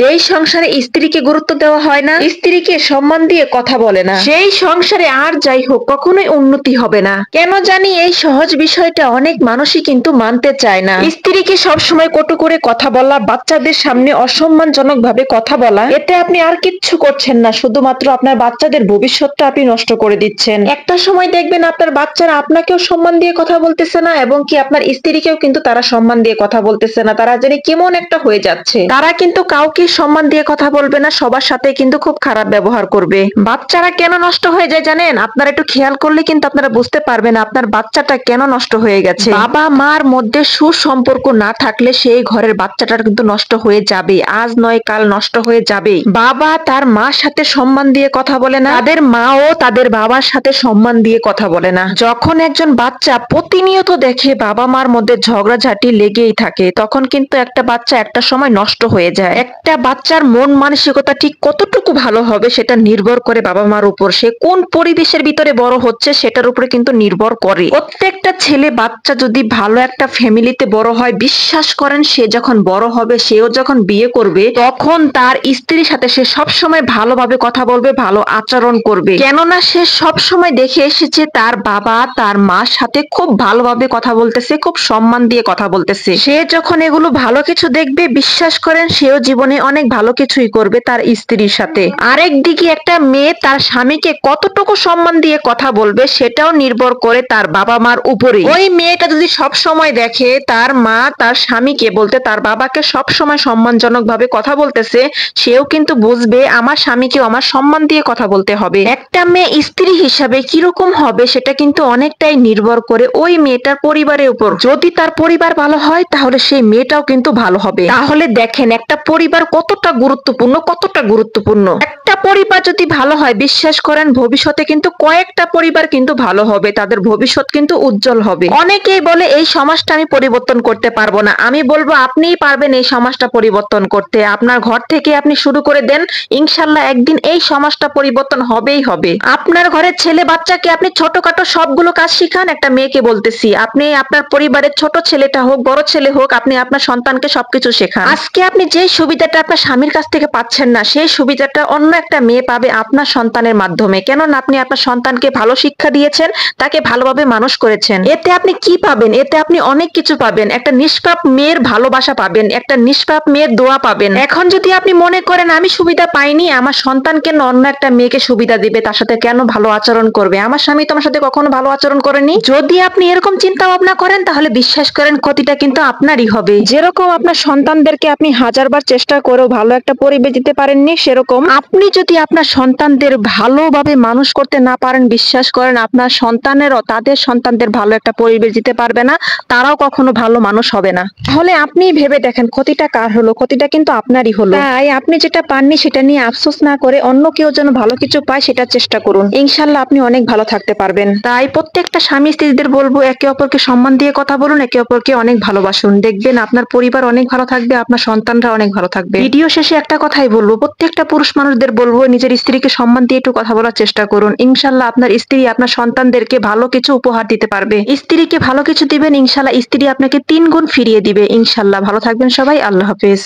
যেই সংসারে স্ত্রীকে গুরুত্ব দেওয়া হয় না, স্ত্রীকে সম্মান দিয়ে কথা বলে না, সেই সংসারে আর যাই হোক কখনোই উন্নতি হবে না। কেন জানি এই সহজ বিষয়টা অনেক মানুষই কিন্তু মানতে চায় না। স্ত্রীকে সবসময় কটু করে কথা বলা, বাচ্চাদের সামনে অসম্মানজনক ভাবে কথা বলা, এতে আপনি আর কিচ্ছু করছেন না, শুধুমাত্র আপনার বাচ্চাদের ভবিষ্যৎটা আপনি নষ্ট করে দিচ্ছেন। একটা সময় দেখবেন আপনার বাচ্চারা আপনাকেও সম্মান দিয়ে কথা বলতেছে না, এবং কি আপনার স্ত্রীকেও কিন্তু তারা সম্মান দিয়ে কথা বলতেছে না। তারা জানি কেমন একটা হয়ে যাচ্ছে। তারা কিন্তু কাউকে সম্মান দিয়ে কথা বলবে না, সবার সাথে কিন্তু খুব খারাপ ব্যবহার করবে। বাচ্চারা কেন নষ্ট হয়ে যায় জানেন? আপনারা একটু খেয়াল করলে কিন্তু আপনারা বুঝতে পারবেন আপনার বাচ্চাটা কেন নষ্ট হয়ে গেছে। বাবা মার মধ্যে সুসম্পর্ক না থাকলে সেই ঘরের বাচ্চাটার কিন্তু নষ্ট হয়ে যাবে, আজ নয় কাল নষ্ট হয়ে যাবে। বাবা তার মার সাথে সম্মান দিয়ে কথা বলে না, তাদের মাও তাদের বাবার সাথে সম্মান দিয়ে কথা বলে না। যখন একজন বাচ্চা প্রতিনিয়ত দেখে বাবা মার মধ্যে ঝগড়াঝাটি লেগেই থাকে, তখন কিন্তু একটা বাচ্চা একটা সময় নষ্ট হয়ে যায়। একটা বাচ্চার মন মানসিকতা ঠিক কতটুকু ভালো হবে সেটা নির্ভর করে বাবা মার উপর। সে কোন পরিবেশের ভিতরে বড় হচ্ছে সেটার উপরে কিন্তু নির্ভর করে। প্রত্যেকটা ছেলে বাচ্চা যদি ভালো একটা ফ্যামিলিতে বড় হয়, বিশ্বাস করেন সে যখন বড় হবে, সেও যখন বিয়ে করবে, তখন তার স্ত্রীর সাথে সে সবসময় ভালোভাবে কথা বলবে, ভালো আচরণ করবে। কেননা সে সবসময় দেখে এসেছে তার বাবা তার মার সাথে খুব ভালোভাবে কথা বলতেছে, খুব সম্মান দিয়ে কথা বলতেছে। সে যখন এগুলো ভালো কিছু দেখবে, বিশ্বাস করেন সেও জীবনে অনেক ভালো কিছুই করবে তার স্ত্রীর সাথে। আরেক দিকে একটা মেয়ে তার স্বামীকে কতটুকু সম্মান দিয়ে কথা বলবে সেটাও নির্ভর করে তার বাবা মার উপরে। ওই মেয়েটা যদি সব সময় দেখে তার মা তার স্বামীকে বলতে, তার বাবাকে সব সময় সম্মানজনক ভাবে কথা বলতেছে, সেও কিন্তু বুঝবে আমার স্বামীকেও আমার সম্মান দিয়ে কথা বলতে হবে। একটা মেয়ে স্ত্রী হিসাবে কিরকম হবে সেটা কিন্তু অনেকটাই নির্ভর করে ওই মেয়েটার পরিবারের উপর। যদি তার পরিবার ভালো হয় তাহলে সেই মেয়েটাও কিন্তু ভালো হবে। তাহলে দেখেন একটা পরিবার কতটা গুরুত্বপূর্ণ, কতটা গুরুত্বপূর্ণ। একটা পরিবার যদি ভালো হয়, বিশ্বাস করেন ভবিষ্যতে কিন্তু কয়েকটা পরিবার কিন্তু ভালো হবে, তাদের ভবিষ্যৎ কিন্তু উজ্জ্বল হবে। অনেকেই বলে এই সমাজটা আমি পরিবর্তন করতে পারবো না। আমি বলবো আপনিই পারবেন এই সমাজটা পরিবর্তন করতে। আপনার ঘর থেকে আপনি শুরু করে দেন, ইনশাল্লাহ একদিন এই সমাজটা পরিবর্তন হবেই হবে। আপনার ঘরের ছেলে বাচ্চাকে আপনি ছোটখাটো সবগুলো কাজ শিখান। একটা মেয়েকে বলতেছি, আপনি আপনার পরিবারের ছোট ছেলেটা হোক বড় ছেলে হোক, আপনি আপনার সন্তানকে সবকিছু শেখান। আজকে আপনি যে সুবিধাটা আপনার স্বামীর কাছ থেকে পাচ্ছেন না, সেই সুবিধাটা অন্য একটা মেয়ে পাবে আপনার সন্তানের মাধ্যমে। কেননা আপনি আপনার সন্তানকে ভালো শিক্ষা দিয়েছেন, তাকে ভালোভাবে মানুষ করেছেন। এতে আপনি কি পাবেন? এতে আপনি অনেক কিছু পাবেন। একটা নিষ্পাপ মেয়ের ভালোবাসা পাবেন, একটা নিষ্পাপ মেয়ের দোয়া পাবেন। এখন যদি আপনি মনে করেন আমি সুবিধা পাইনি, আমার সন্তান কেন অন্য একটা মেয়েকে সুবিধা দিবে, তার সাথে কেন ভালো আচরণ করবে? আমার স্বামী তো আমার সাথে কখনো ভালো আচরণ করেনি। যদি আপনি এরকম চিন্তা ভাবনা করেন তাহলে বিশ্বাস করেন ক্ষতিটা কিন্তু আপনারই হবে। যেরকম আপনার সন্তানদেরকে আপনি হাজারবার চেষ্টা করেও ভালো একটা পরিবেশ দিতে পারেননি, সেরকম আপনি যদি আপনার সন্তানদের ভালোভাবে মানুষ করতে না পারেন, বিশ্বাস করেন আপনার সন্তানেরও তাদের সন্তানদের ভালো একটা পরিবেশ দিতে পারবে না, তারাও কখনো ভালো মানুষ হবে না। তাহলে আপনি ভেবে দেখেন ক্ষতিটা কার হলো? ক্ষতিটা কিন্তু আপনারই হলো। তাই আপনি যেটা পাননি সেটা নিয়ে আফসোস না করে অন্য কেউ যেন ভালো কিছু পায় সেটা চেষ্টা করুন। ইনশাল্লাহ আপনি অনেক ভালো থাকতে পারবেন। তাই প্রত্যেকটা স্বামী স্ত্রীদের বলবো একে অপরকে সম্মান দিয়ে কথা বলুন, একে অপরকে অনেক ভালোবাসুন। দেখবেন আপনার পরিবার অনেক ভালো থাকবে, আপনার সন্তানরা অনেক ভালো থাকবে। ভিডিও শেষে একটা কথাই বলবো, প্রত্যেকটা পুরুষ মানুষদের বলবো নিজের স্ত্রীকে সম্মান দিয়ে একটু কথা বলার চেষ্টা করুন। ইনশাল্লাহ আপনার স্ত্রী আপনার সন্তানদেরকে ভালো কিছু উপহার দিতে পারবে। স্ত্রীকে ভালো কিছু দিবেন, ইনশাল্লাহ স্ত্রী আপনাকে 3 গুণ ফিরিয়ে দিবে। ইনশাল্লাহ ভালো থাকবেন সবাই। আল্লাহ হাফেজ।